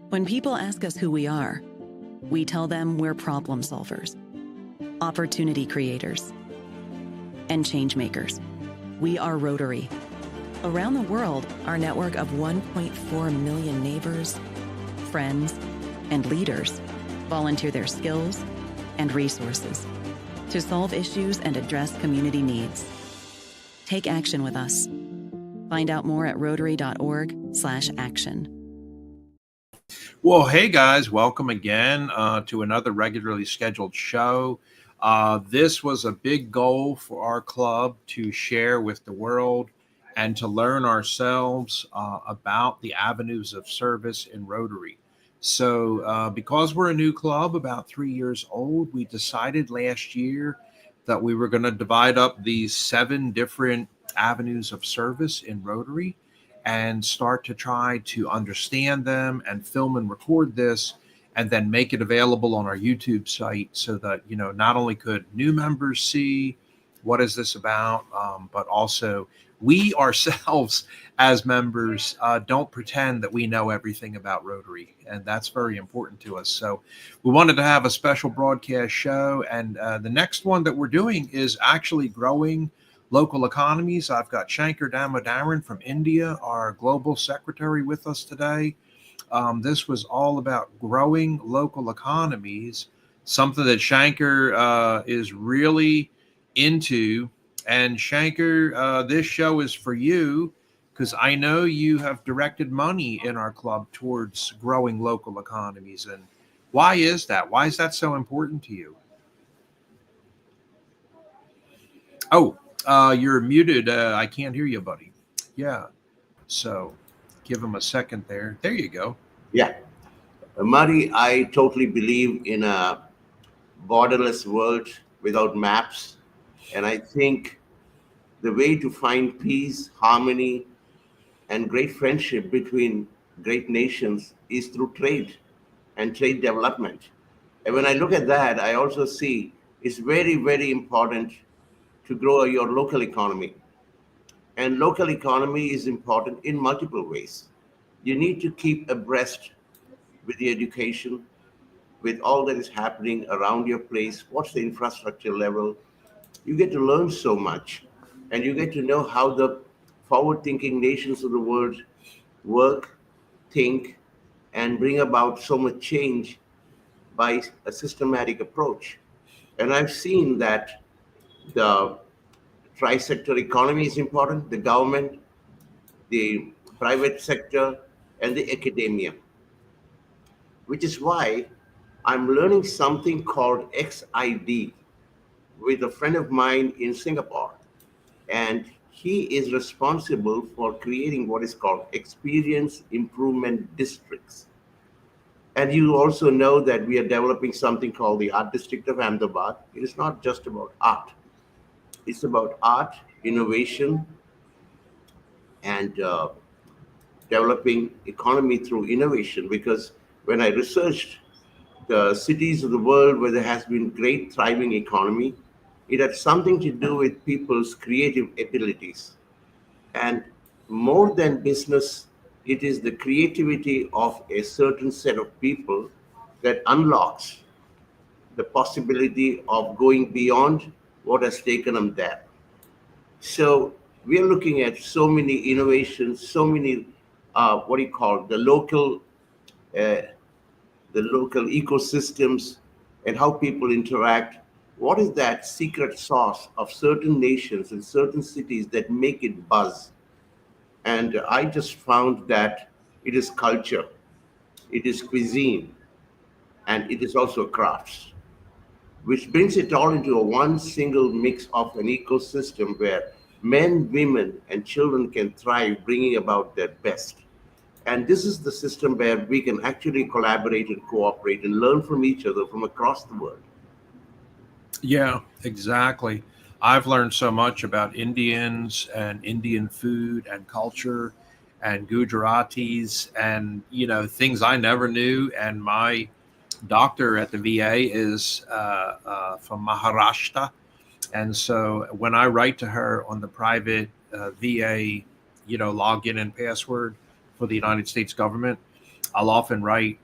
When people ask us who we are, we tell them we're problem solvers, opportunity creators, and change makers. We are Rotary. Around the world, our network of 1.4 million neighbors, friends, and leaders volunteer their skills and resources to solve issues and address community needs. Take action with us. Find out more at rotary.org/action. Well, hey guys, welcome again to another regularly scheduled show. This was a big goal for our club to share with the world and to learn ourselves about the avenues of service in Rotary. So because we're a new club, about 3 years old, we decided last year that we were going to divide up these 7 different avenues of service in Rotary and start to try to understand them and film and record this and then make it available on our YouTube site so that, you know, not only could new members see what is this about, but also we ourselves as members don't pretend that we know everything about Rotary, and that's very important to us. So we wanted to have a special broadcast show, and the next one that we're doing is actually growing local economies. I've got Shankar Damodaran from India, our global secretary, with us today. This was all about growing local economies, something that Shankar is really into. And Shankar, this show is for you because I know you have directed money in our club towards growing local economies. And why is that? Why is that so important to you? Oh, you're muted. I can't hear you, buddy. Yeah. So give him a second there. There you go. Yeah. Marty, I totally believe in borderless world without maps. And I think the way to find peace, harmony, and great friendship between great nations is through trade and trade development. And when I look at that, I also see it's very, very important to grow your local economy. And local economy is important in multiple ways. You need to keep abreast with the education, with all that is happening around your place. What's the infrastructure level? You get to learn so much, and you get to know how the forward thinking nations of the world work, think, and bring about so much change by a systematic approach. And I've seen that the tri-sector economy is important, the government, the private sector, and the academia, which is why I'm learning something called XID with a friend of mine in Singapore. And he is responsible for creating what is called experience improvement districts. And you also know that we are developing something called the Art District of Ahmedabad. It is not just about art, it's about art, innovation, and developing economy through innovation. Because when I researched the cities of the world where there has been great thriving economy, it had something to do with people's creative abilities. And more than business, it is the creativity of a certain set of people that unlocks the possibility of going beyond what has taken them there. So we are looking at so many innovations, so many what do you call uh, the local ecosystems, and how people interact. What is that secret sauce of certain nations and certain cities that make it buzz? And I just found that it is culture, it is cuisine, and it is also crafts, which brings it all into a one single mix of an ecosystem where men, women, and children can thrive, bringing about their best. And this is the system where we can actually collaborate and cooperate and learn from each other from across the world. Yeah, exactly. I've learned so much about Indians and Indian food and culture and Gujaratis and, things I never knew. And my doctor at the VA is from Maharashtra. And so when I write to her on the private VA, login and password for the United States government, I'll often write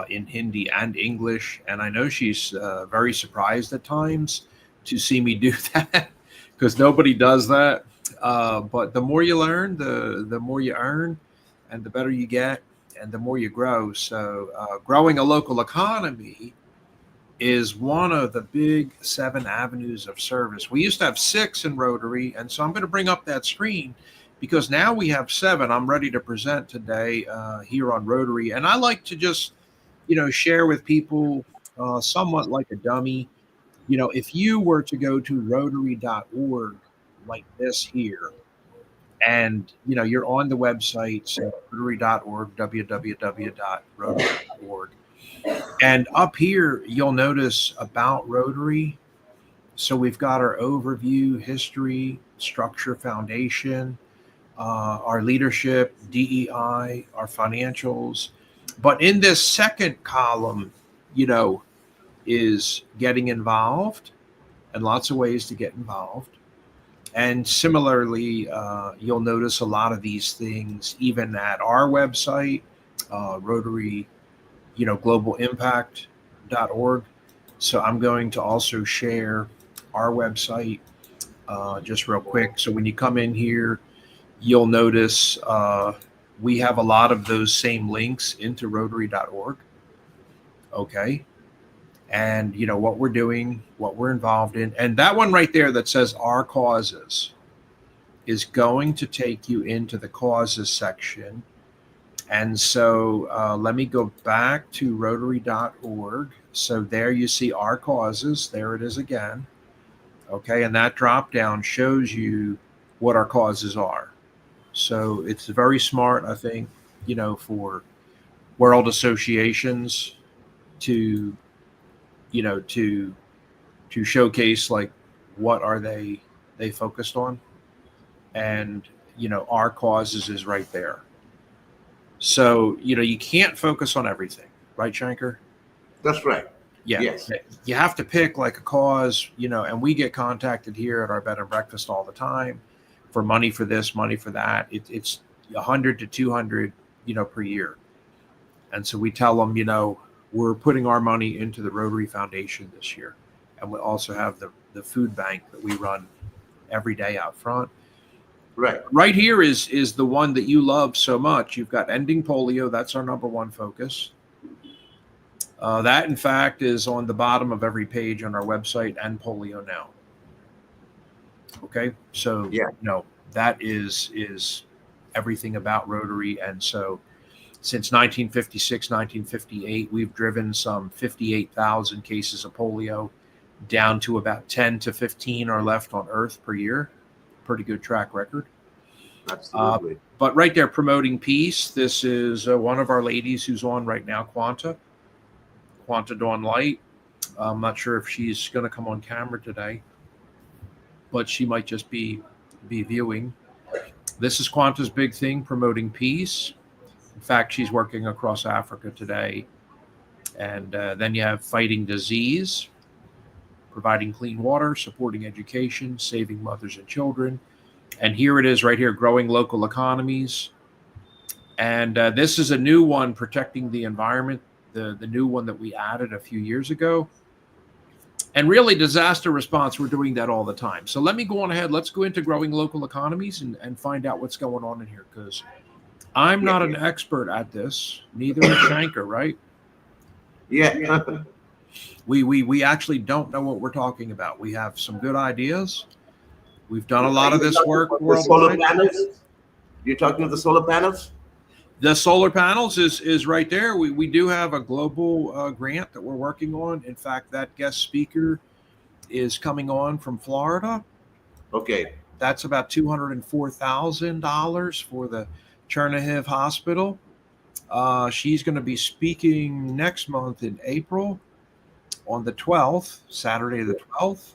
in Hindi and English. And I know she's very surprised at times to see me do that because nobody does that. But the more you learn, the more you earn, and the better you get, and the more you grow. So growing a local economy is one of the big 7 avenues of service. We used to have 6 in Rotary, and so I'm going to bring up that screen because now we have 7. I'm ready to present today here on Rotary, and I like to just share with people somewhat like a dummy. If you were to go to Rotary.org like this here, and you're on the website, so Rotary.org, www.rotary.org, and up here, you'll notice about Rotary. So we've got our overview, history, structure, foundation, our leadership, DEI, our financials. But in this second column, you know, is getting involved and lots of ways to get involved. And similarly, you'll notice a lot of these things even at our website, Rotary globalimpact.org. So I'm going to also share our website just real quick. So when you come in here, you'll notice we have a lot of those same links into rotary.org. Okay. And what we're doing, what we're involved in. And that one right there that says our causes is going to take you into the causes section. And so let me go back to rotary.org. So there you see our causes. There it is again. Okay. And that drop down shows you what our causes are. So it's very smart, I think, for world associations to to showcase like what are they focused on, and our causes is right there. So you can't focus on everything, right, Shanker? That's right. Yeah, Yes. you have to pick like a cause, and we get contacted here at our bed and breakfast all the time for money for this, money for that. It's 100 to 200, per year. And so we tell them, we're putting our money into the Rotary Foundation this year. And we also have the food bank that we run every day out front. Right. Right here is the one that you love so much. You've got ending polio. That's our number one focus. That, in fact, is on the bottom of every page on our website, End Polio Now. Okay, so Yeah. that is everything about Rotary. And so since 1956, 1958, we've driven some 58,000 cases of polio down to about 10 to 15 are left on Earth per year. Pretty good track record. Absolutely. But right there, promoting peace. This is one of our ladies who's on right now, Quanta Dawn Light. I'm not sure if she's going to come on camera today, but she might just be viewing. This is Quanta's big thing, promoting peace. In fact, she's working across Africa today. And then you have fighting disease, providing clean water, supporting education, saving mothers and children. And here it is right here, growing local economies. And this is a new one, protecting the environment, the new one that we added a few years ago. And really, disaster response, we're doing that all the time. So let me go on ahead. Let's go into growing local economies and find out what's going on in here, because I'm not an expert at this, neither is Shanker, right? Yeah. We actually don't know what we're talking about. We have some good ideas. We've done a lot of this work worldwide. Solar panels? You're talking about the solar panels? The solar panels is right there. We do have a global grant that we're working on. In fact, that guest speaker is coming on from Florida. Okay. That's about $204,000 for the Chernihiv Hospital. She's going to be speaking next month in April on the 12th, Saturday the 12th.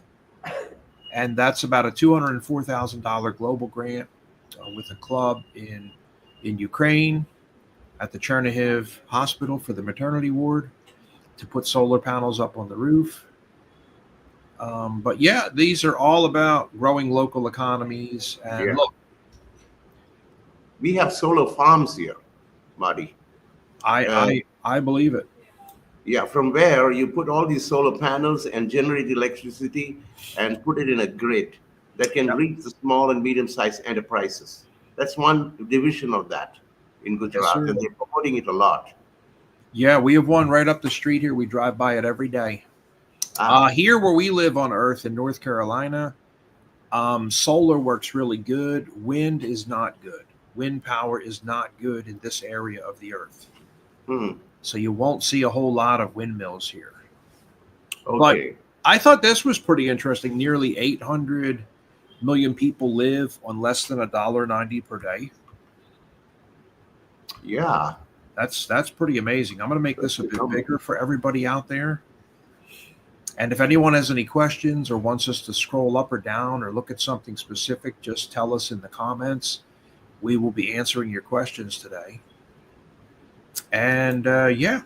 And that's about a $204,000 global grant with a club in Ukraine at the Chernihiv Hospital for the maternity ward to put solar panels up on the roof. But yeah, these are all about growing local economies. And look, we have solar farms here, Marty. I believe it. Yeah, from where you put all these solar panels and generate electricity and put it in a grid that can reach the small and medium-sized enterprises. That's one division of that in Gujarat, and they're promoting it a lot. Yeah, we have one right up the street here. We drive by it every day. Here where we live on Earth in North Carolina, solar works really good. Wind is not good. Wind power is not good in this area of the Earth. So you won't see a whole lot of windmills here. Okay. But I thought this was pretty interesting. Nearly 800 million people live on less than $1.90 per day. Yeah. That's pretty amazing. I'm going to make this a bit bigger for everybody out there. And if anyone has any questions or wants us to scroll up or down or look at something specific, just tell us in the comments. We will be answering your questions today. And yeah,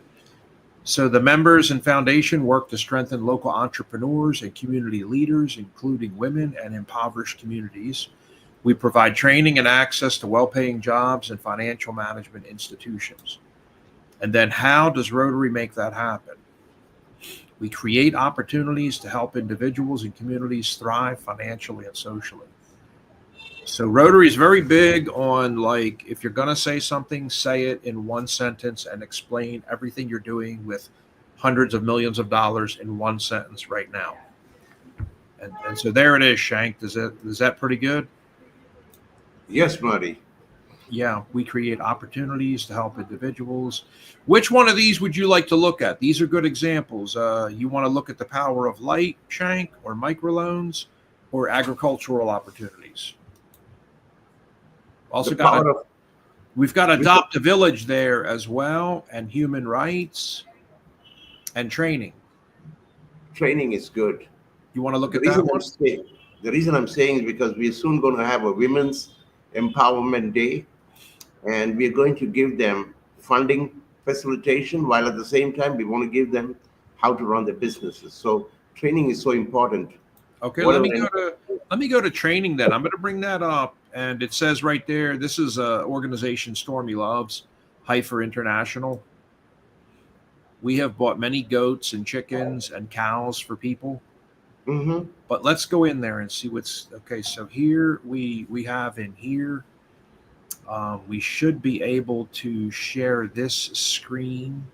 so the members and foundation work to strengthen local entrepreneurs and community leaders, including women and impoverished communities. We provide training and access to well-paying jobs and financial management institutions. And then how does Rotary make that happen? We create opportunities to help individuals and communities thrive financially and socially. So Rotary is very big on, like, if you're going to say something, say it in one sentence and explain everything you're doing with hundreds of millions of dollars in one sentence right now. And so there it is, Shank. Is that pretty good? Yes, Marty. Yeah, we create opportunities to help individuals. Which one of these would you like to look at? These are good examples. You want to look at the power of light, Shank, or microloans, or agricultural opportunities? Also we've got Adopt a Village there as well, and human rights and training. Training is good. You want to look The at that reason I'm one? saying the reason I'm saying is because we're soon going to have a Women's Empowerment Day, and we're going to give them funding facilitation while at the same time we want to give them how to run their businesses. So training is so important. Okay, Whatever. let me go to training then. I'm going to bring that up, and it says right there. This is a organization Stormy loves, Heifer International. We have bought many goats and chickens and cows for people. Mm-hmm. But let's go in there and see what's okay. So here we have in here. We should be able to share this screen.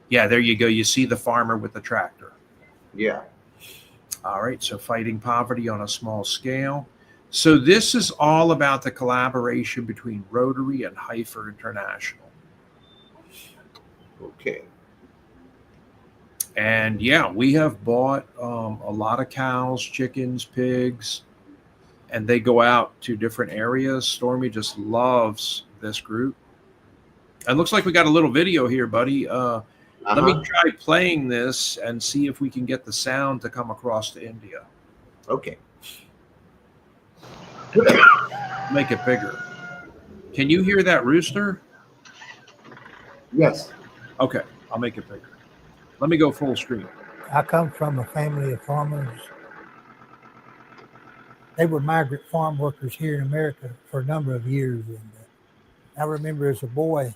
Yeah, there you go. You see the farmer with the tractor. Yeah. All right, so fighting poverty on a small scale. So this is all about the collaboration between Rotary and Heifer International. Okay. And yeah, we have bought a lot of cows, chickens, pigs, and they go out to different areas. Stormy just loves this group. It looks like we got a little video here, buddy. Let me Uh-huh. try playing this and see if we can get the sound to come across to India. Okay. Make it bigger. Can you hear that rooster? Yes. Okay, I'll make it bigger. Let me go full screen. I come from a family of farmers. They were migrant farm workers here in America for a number of years. And I remember as a boy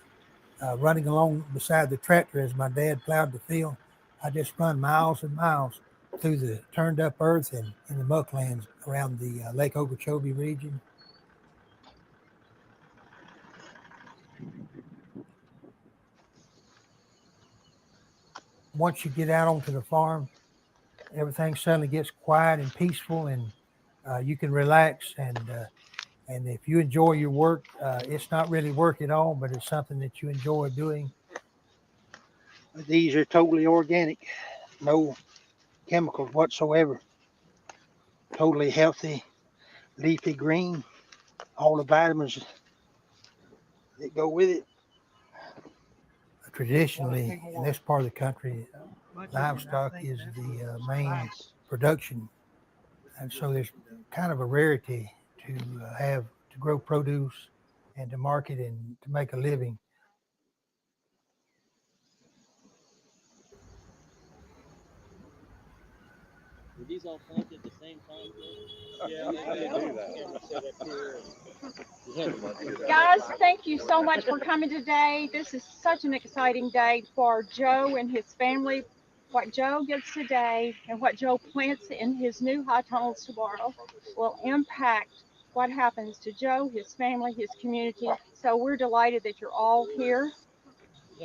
running along beside the tractor as my dad plowed the field. I just run miles and miles through the turned up earth and in the mucklands around the Lake Okeechobee region. Once you get out onto the farm, everything suddenly gets quiet and peaceful, and you can relax. And if you enjoy your work, it's not really work at all, but it's something that you enjoy doing. These are totally organic, no chemicals whatsoever. Totally healthy, leafy green, all the vitamins that go with it. Traditionally, in this part of the country, livestock is the main production. And so there's kind of a rarity to to grow produce and to market and to make a living. Were these all planted at the same time? Yeah, they do that. Guys, thank you so much for coming today. This is such an exciting day for Joe and his family. What Joe gets today and what Joe plants in his new high tunnels tomorrow will impact what happens to Joe, his family, his community. So we're delighted that you're all here.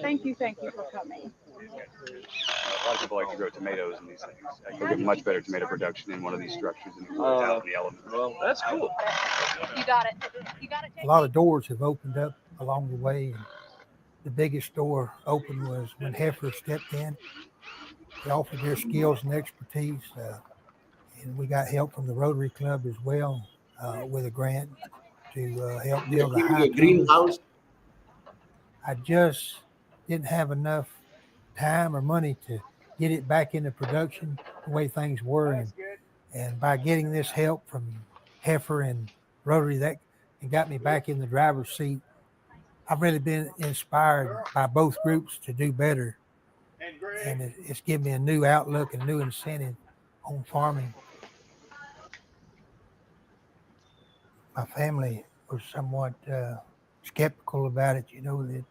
Thank you for coming. A lot of people like to grow tomatoes in these things. You'll get much better tomato production in one of these structures than without the elements. Well, that's cool. You got it. A lot of doors have opened up along the way. And the biggest door open was when Heifer stepped in. They offered their skills and expertise. And we got help from the Rotary Club as well with a grant to help build a high greenhouse. I just didn't have enough time or money to get it back into production the way things were. And by getting this help from Heifer and Rotary, that it got me back in the driver's seat. I've really been inspired by both groups to do better. And it's given me a new outlook and new incentive on farming. My family was somewhat skeptical about it,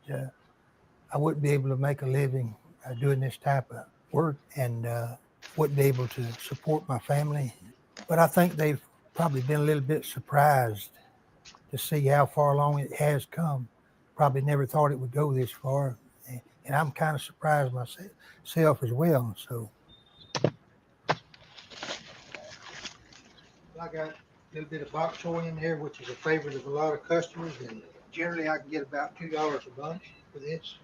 that I wouldn't be able to make a living doing this type of work and wouldn't be able to support my family. But I think they've probably been a little bit surprised to see how far along it has come. Probably never thought it would go this far. And I'm kind of surprised myself as well. So I got a little bit of bok choy in there, which is a favorite of a lot of customers. And generally I can get about $2 a bunch for this.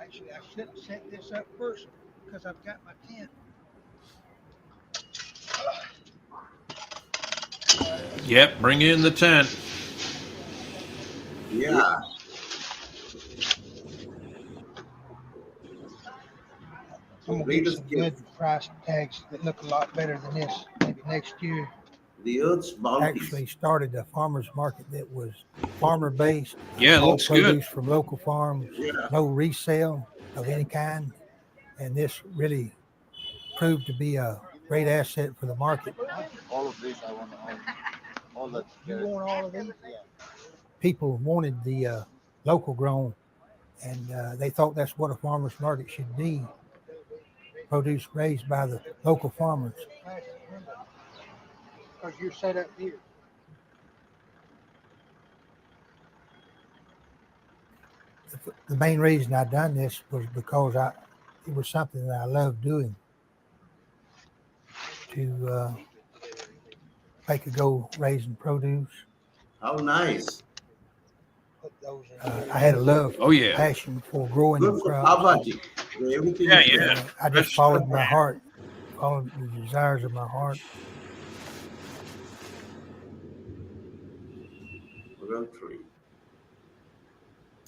Actually, I should have set this up first because I've got my tent. Yep, bring in the tent. Yeah. I'm gonna get Greatest some gift, good price tags that look a lot better than this. Maybe next year. the earth's bounties. Actually started a farmer's market that was farmer based, Yeah, it all looks good. produce from local farms, Yeah. no resale of any kind. And this really proved to be a great asset for the market. All of this, I want all that. You want all of these? Yeah. People wanted the local grown, and they thought that's what a farmer's market should be, produce raised by the local farmers. Because you're set up here. The main reason I done this was because it was something that I loved doing, to make a go raising produce. How nice. Put those in. I had a love, Oh yeah. passion for growing Good the for crops. poverty. Everything Yeah, is yeah. there. I just followed my heart, followed the desires of my heart. Rotary.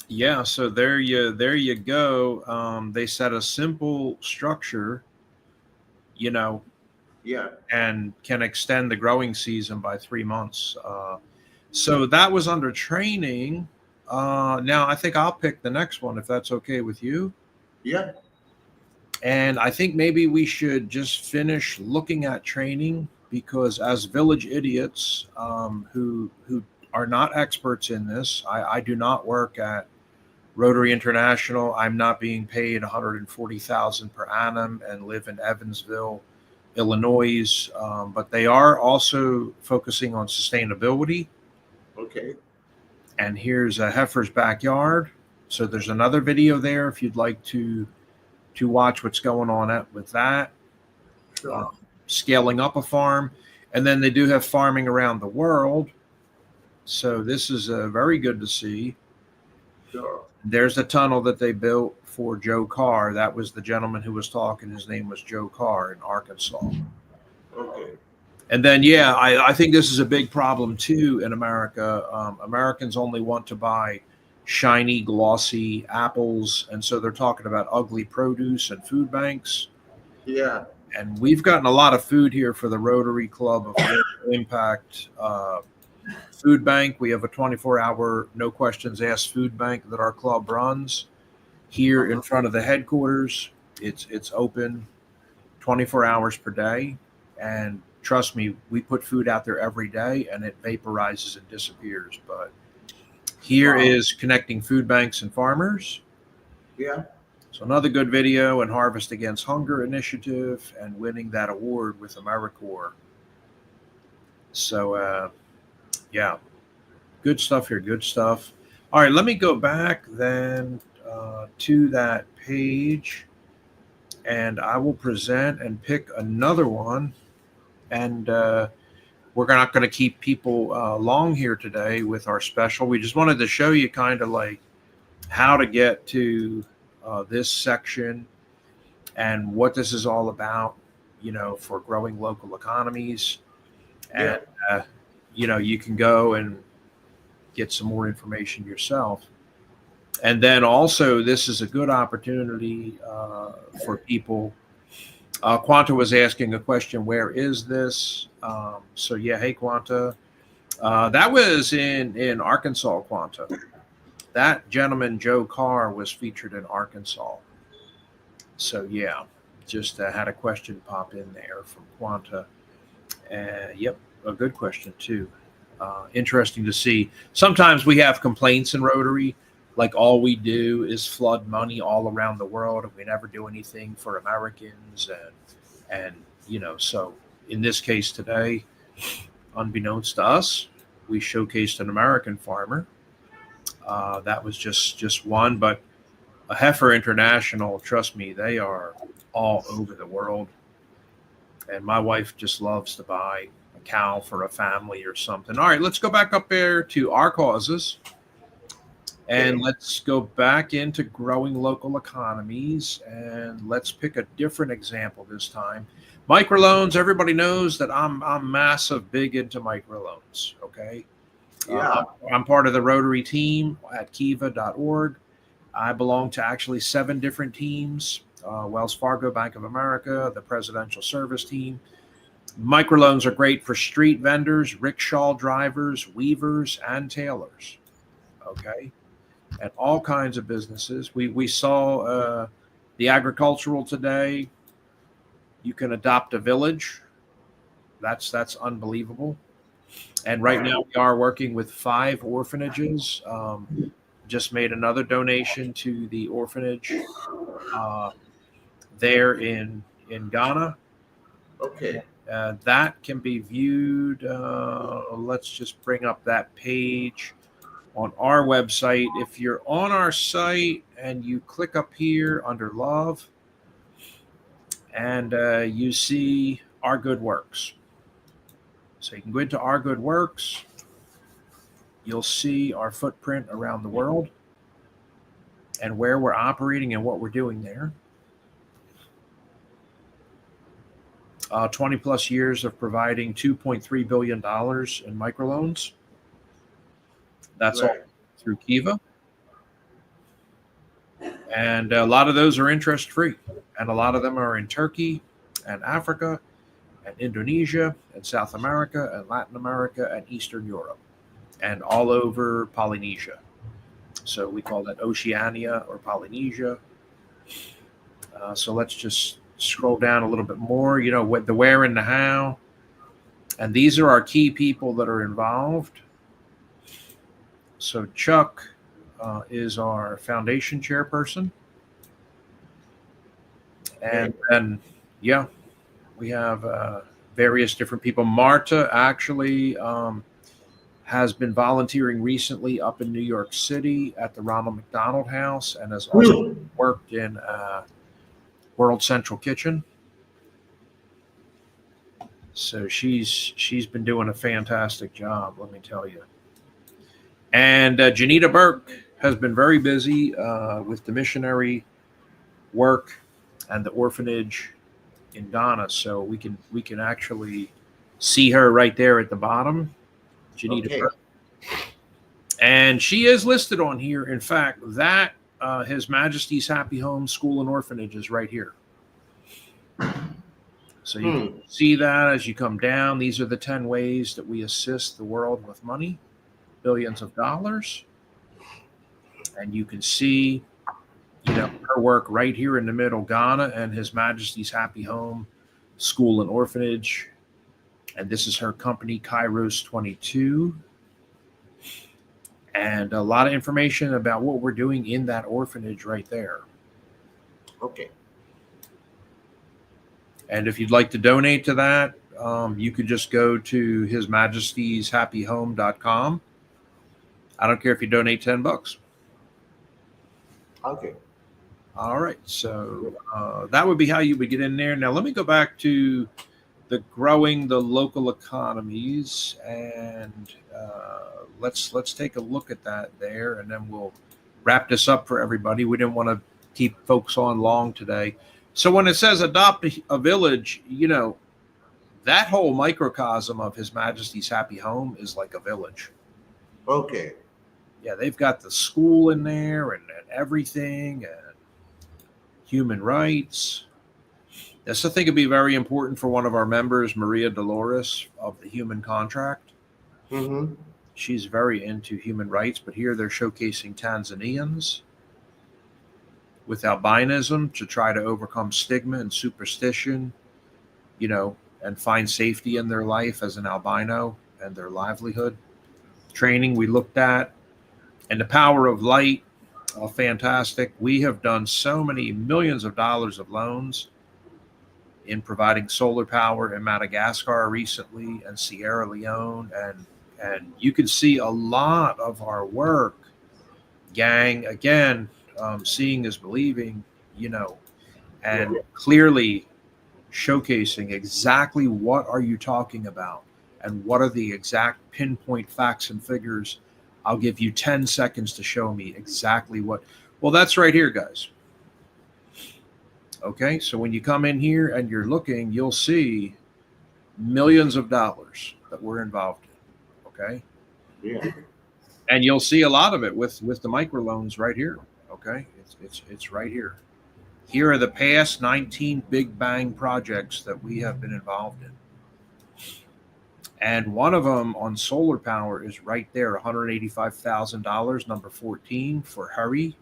Yeah, so there you go. They set a simple structure, you know, Yeah. and can extend the growing season by 3 months. So that was under training. Now I think I'll pick the next one if that's okay with you. Yeah. And I think maybe we should just finish looking at training, because as village idiots who are not experts in this, I do not work at Rotary International. I'm not being paid $140,000 per annum and live in Evansville, Illinois. But they are also focusing on sustainability. Okay. And here's a heifer's backyard. So there's another video there if you'd like to watch what's going on with that. Sure. Scaling up a farm. And then they do have farming around the world. So this is very good to see. Sure. There's the tunnel that they built for Joe Carr. That was the gentleman who was talking. His name was Joe Carr in Arkansas. Okay. And then, yeah, I think this is a big problem too in America. Americans only want to buy shiny, glossy apples. And so they're talking about ugly produce and food banks. Yeah. And we've gotten a lot of food here for the Rotary Club of Impact Food Bank. We have a 24-hour, no questions asked food bank that our club runs here in front of the headquarters. It's open 24 hours per day. And trust me, we put food out there every day and it vaporizes and disappears. But here is connecting food banks and farmers. Yeah. So another good video, and Harvest Against Hunger initiative, and winning that award with AmeriCorps. So, yeah, good stuff here. Good stuff. All right, let me go back then to that page, and I will present and pick another one. And we're not going to keep people long here today with our special. We just wanted to show you kind of like how to get to this section and what this is all about, for growing local economies. And, you can go and get some more information yourself. And then also, this is a good opportunity for people. Quanta was asking a question, where is this? So yeah, hey, Quanta. That was in Arkansas, Quanta. That gentleman, Joe Carr, was featured in Arkansas. So yeah, just had a question pop in there from Quanta. Yep, a good question too. Interesting to see. Sometimes we have complaints in Rotary, like all we do is flood money all around the world, and we never do anything for Americans. And so in this case today, unbeknownst to us, we showcased an American farmer. That was just one, but a Heifer International, trust me, they are all over the world. And my wife just loves to buy a cow for a family or something. All right, let's go back up there to our causes. And let's go back into growing local economies. And let's pick a different example this time. Microloans, everybody knows that I'm massive big into microloans, okay? Yeah. I'm part of the Rotary team at kiva.org. I belong to actually 7 different teams. Wells Fargo, Bank of America, the Presidential Service Team. Microloans are great for street vendors, rickshaw drivers, weavers, and tailors. Okay. And all kinds of businesses. We saw the agricultural today. You can adopt a village. That's unbelievable. And right now we are working with 5 orphanages. Just made another donation to the orphanage there in Ghana. Okay. That can be viewed. Let's just bring up that page on our website. If you're on our site and you click up here under love and you see our good works. So you can go into our good works. You'll see our footprint around the world and where we're operating and what we're doing there. 20 plus years of providing $2.3 billion in microloans. That's all through Kiva. And a lot of those are interest free. And a lot of them are in Turkey and Africa and Indonesia and South America and Latin America and Eastern Europe and all over Polynesia. So we call that Oceania or Polynesia. So let's just scroll down a little bit more, with the where and the how. And these are our key people that are involved. So Chuck is our foundation chairperson. And then, we have various different people. Marta actually has been volunteering recently up in New York City at the Ronald McDonald House and has also worked in World Central Kitchen. So she's been doing a fantastic job, let me tell you. And Janita Burke has been very busy with the missionary work and the orphanage in Ghana. So we can actually see her right there at the bottom, Janita Burke. And she is listed on here. In fact, that His Majesty's Happy Home School and Orphanage is right here. So you can see that as you come down. These are the 10 ways that we assist the world with money, billions of dollars. And you can see, her work right here in the middle, Ghana and His Majesty's Happy Home School and Orphanage. And this is her company, Kairos 22. And a lot of information about what we're doing in that orphanage right there. Okay. And if you'd like to donate to that, you could just go to HisMajesty'sHappyHome.com. I don't care if you donate $10. Okay. All right. So that would be how you would get in there. Now, let me go back to the growing the local economies, and let's take a look at that there, and then we'll wrap this up for everybody. We didn't want to keep folks on long today. So when it says adopt a village, that whole microcosm of His Majesty's Happy Home is like a village. Okay. Yeah, they've got the school in there and everything, and human rights. This, I think, would be very important for one of our members, Maria Dolores of the Human Contract. Mm-hmm. She's very into human rights, but here they're showcasing Tanzanians with albinism to try to overcome stigma and superstition, and find safety in their life as an albino and their livelihood. Training we looked at, and the power of light, fantastic. We have done so many millions of dollars of loans in providing solar power in Madagascar recently and Sierra Leone, and you can see a lot of our work, gang, again, seeing is believing, and clearly showcasing exactly what are you talking about and what are the exact pinpoint facts and figures. I'll give you 10 seconds to show me exactly what. Well, that's right here, guys. Okay, so when you come in here and you're looking, you'll see millions of dollars that we're involved in. Okay. Yeah. And you'll see a lot of it with the microloans right here. Okay, it's right here. here are the past 19 Big Bang projects that we have been involved in. And one of them on solar power is right there, $185,000, number 14 for Hurry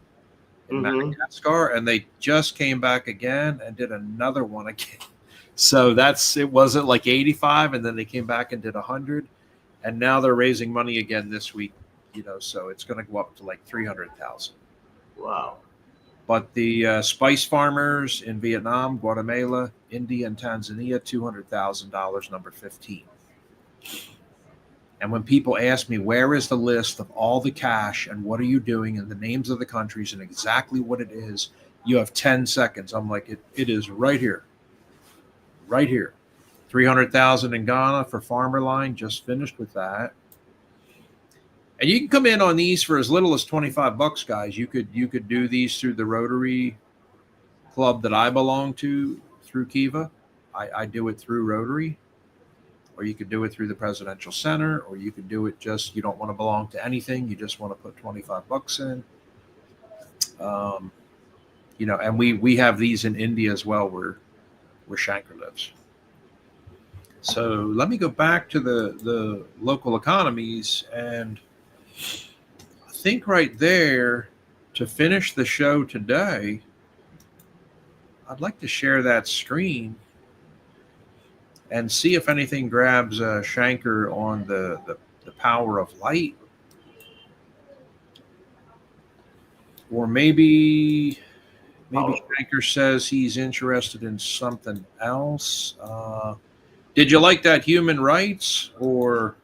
in Madagascar. And they just came back again and did another one again. So it wasn't like 85, and then they came back and did 100. And now they're raising money again this week, so it's going to go up to like 300,000. Wow. But the spice farmers in Vietnam, Guatemala, India, and Tanzania, $200,000, number 15. And when people ask me, where is the list of all the cash and what are you doing and the names of the countries and exactly what it is, you have 10 seconds. I'm like, it is right here. Right here. 300,000 in Ghana for Farmer Line, just finished with that. And you can come in on these for as little as $25, guys. You could do these through the Rotary club that I belong to through Kiva. I do it through Rotary, or you could do it through the Presidential Center, or you could do it just, you don't want to belong to anything. You just want to put $25 in. And we have these in India as well, where Shankar lives. So let me go back to the local economies, and I think right there, to finish the show today, I'd like to share that screen and see if anything grabs Shankar on the power of light. Or maybe Shankar says he's interested in something else. Did you like that human rights, or?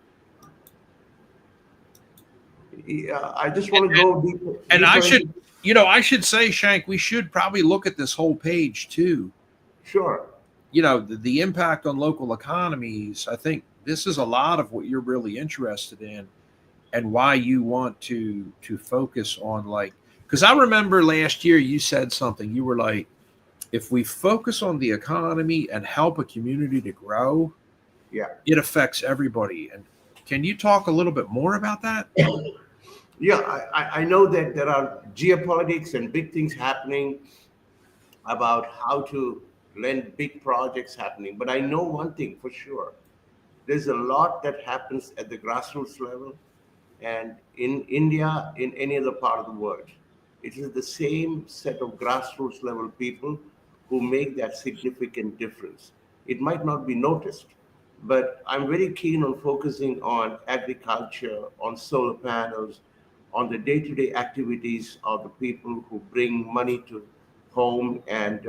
Yeah, I just want to go deeper. And I should say, Shank, we should probably look at this whole page too. Sure. The impact on local economies. I think this is a lot of what you're really interested in, and why you want to focus on, because I remember last year you said something. You were like, if we focus on the economy and help a community to grow, it affects everybody. And can you talk a little bit more about that? Yeah, I know that there are geopolitics and big things happening about how to lend big projects happening. But I know one thing for sure. There's a lot that happens at the grassroots level. And in India, in any other part of the world, it is the same set of grassroots level people who make that significant difference. It might not be noticed, but I'm very keen on focusing on agriculture, on solar panels, on the day-to-day activities of the people who bring money to home and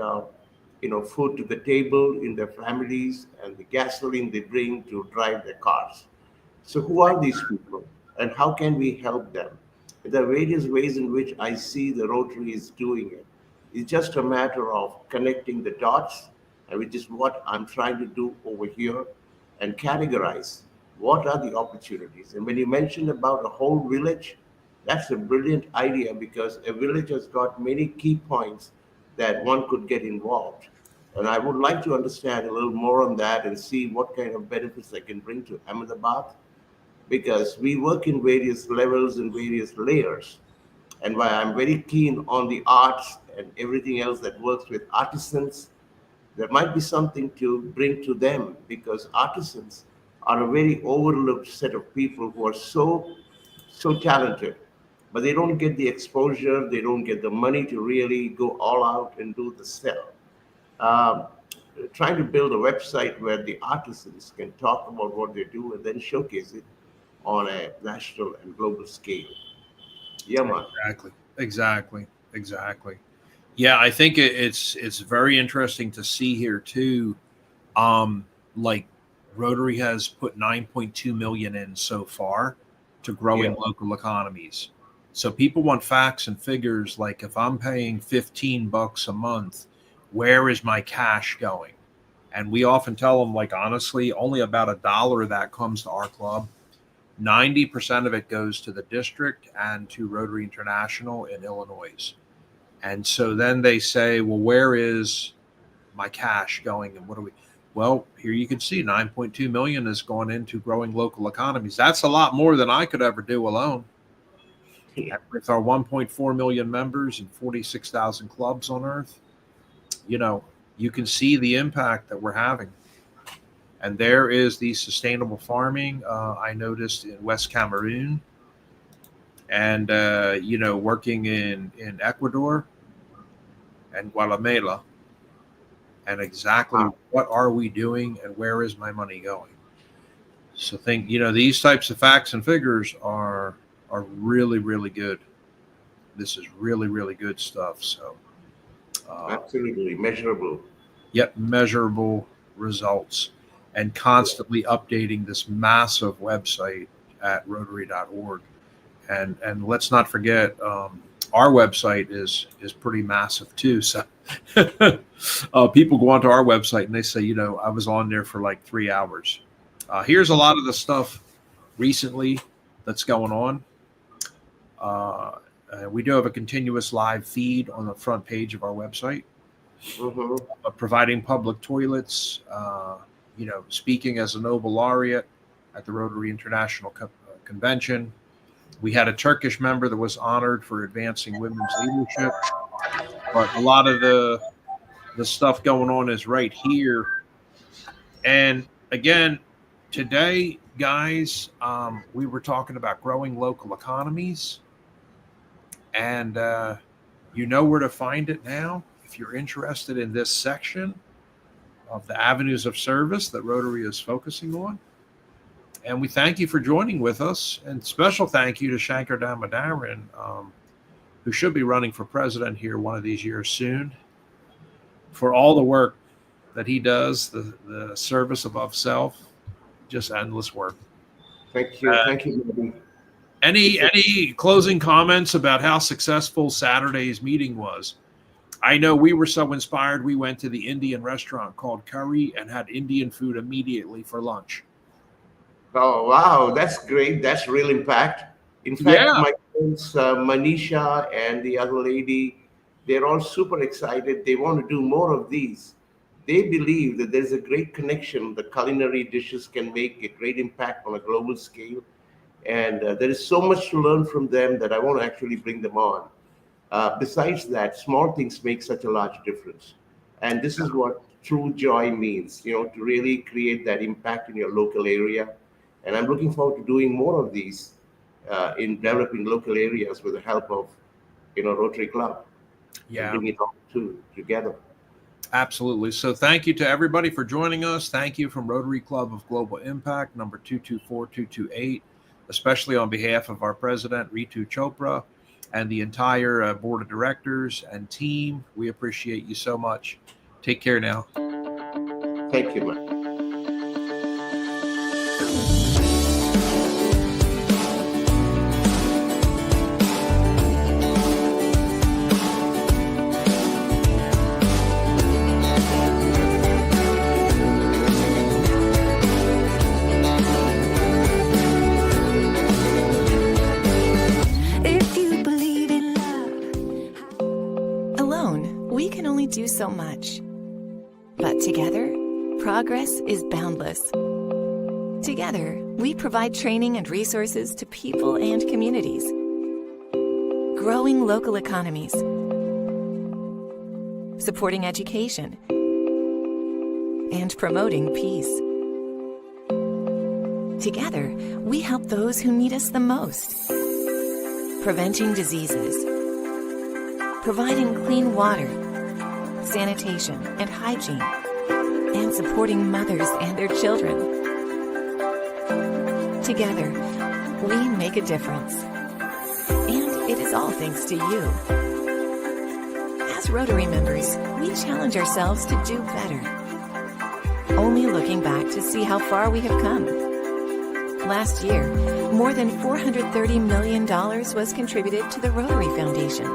food to the table in their families, and the gasoline they bring to drive their cars. So who are these people, and how can we help them? There are various ways in which I see the Rotary is doing it. It's just a matter of connecting the dots, which is what I'm trying to do over here, and categorize what are the opportunities. And when you mentioned about a whole village, that's a brilliant idea, because a village has got many key points that one could get involved. And I would like to understand a little more on that and see what kind of benefits I can bring to Ahmedabad, because we work in various levels and various layers. And why I'm very keen on the arts and everything else that works with artisans, there might be something to bring to them, because artisans are a very overlooked set of people who are so talented, but they don't get the exposure, they don't get the money to really go all out and do the sell. Um, Trying to build a website where the artisans can talk about what they do and then showcase it on a national and global scale. Yeah, man. Exactly. Yeah, I think it's very interesting to see here too. Like Rotary has put 9.2 million in so far to growing local economies. So people want facts and figures. Like, if I'm paying $15 a month, where is my cash going? And we often tell them, like, honestly, only about $1 of that comes to our club. 90% of it goes to the district and to Rotary International in Illinois. And so then they say, well, where is my cash going? And what do we? Well, here you can see 9.2 million has gone into growing local economies. That's a lot more than I could ever do alone. Yeah. With our 1.4 million members and 46,000 clubs on earth, you can see the impact that we're having. And there is the sustainable farming I noticed in West Cameroon, and working in Ecuador and Guatemala, and exactly what are we doing and where is my money going. So these types of facts and figures are really, really good. This is really, really good stuff. So Absolutely measurable. yet measurable results, and constantly updating this massive website at Rotary.org. And let's not forget, our website is pretty massive too. So people go onto our website and they say, I was on there for like 3 hours. Here's a lot of the stuff recently that's going on. We do have a continuous live feed on the front page of our website, providing public toilets, speaking as a Nobel laureate at the Rotary International Convention. We had a Turkish member that was honored for advancing women's leadership. But a lot of the stuff going on is right here. And again, today, guys, we were talking about growing local economies. And you know where to find it now if you're interested in this section of the avenues of service that Rotary is focusing on. And we thank you for joining with us. And special thank you to Shankar Damodaran, who should be running for president here one of these years soon, for all the work that he does, the service above self, just endless work. Thank you. Thank you, Bobby. Any closing comments about how successful Saturday's meeting was? I know we were so inspired, we went to the Indian restaurant called Curry and had Indian food immediately for lunch. Oh, wow. That's great. That's real impact. In fact, my friends, Manisha and the other lady, they're all super excited. They want to do more of these. They believe that there's a great connection. The culinary dishes can make a great impact on a global scale. And there is so much to learn from them that I want to actually bring them on. Besides that, small things make such a large difference. And this is what true joy means, to really create that impact in your local area. And I'm looking forward to doing more of these in developing local areas with the help of, Rotary Club. Yeah. Bring it all together. Absolutely. So thank you to everybody for joining us. Thank you from Rotary Club of Global Impact, number 224228, especially on behalf of our president, Ritu Chopra, and the entire board of directors and team. We appreciate you so much. Take care now. Thank you, man. Do so much. But together, progress is boundless. Together, we provide training and resources to people and communities, growing local economies, supporting education, and promoting peace. Together, we help those who need us the most, preventing diseases, providing clean water, sanitation and hygiene, and supporting mothers and their children. Together, we make a difference. And it is all thanks to you. As Rotary members, we challenge ourselves to do better. Only looking back to see how far we have come. Last year, more than $430 million was contributed to the Rotary Foundation.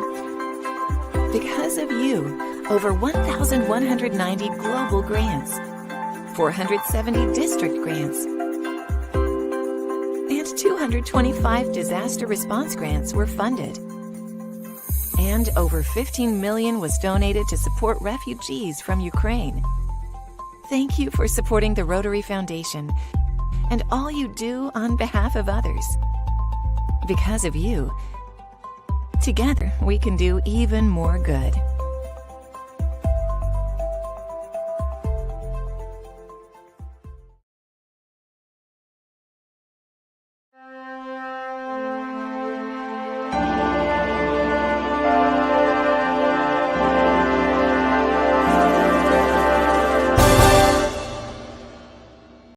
Because of you, over 1,190 global grants, 470 district grants, and 225 disaster response grants were funded. And over $15 million was donated to support refugees from Ukraine. Thank you for supporting the Rotary Foundation and all you do on behalf of others. Because of you, together we can do even more good.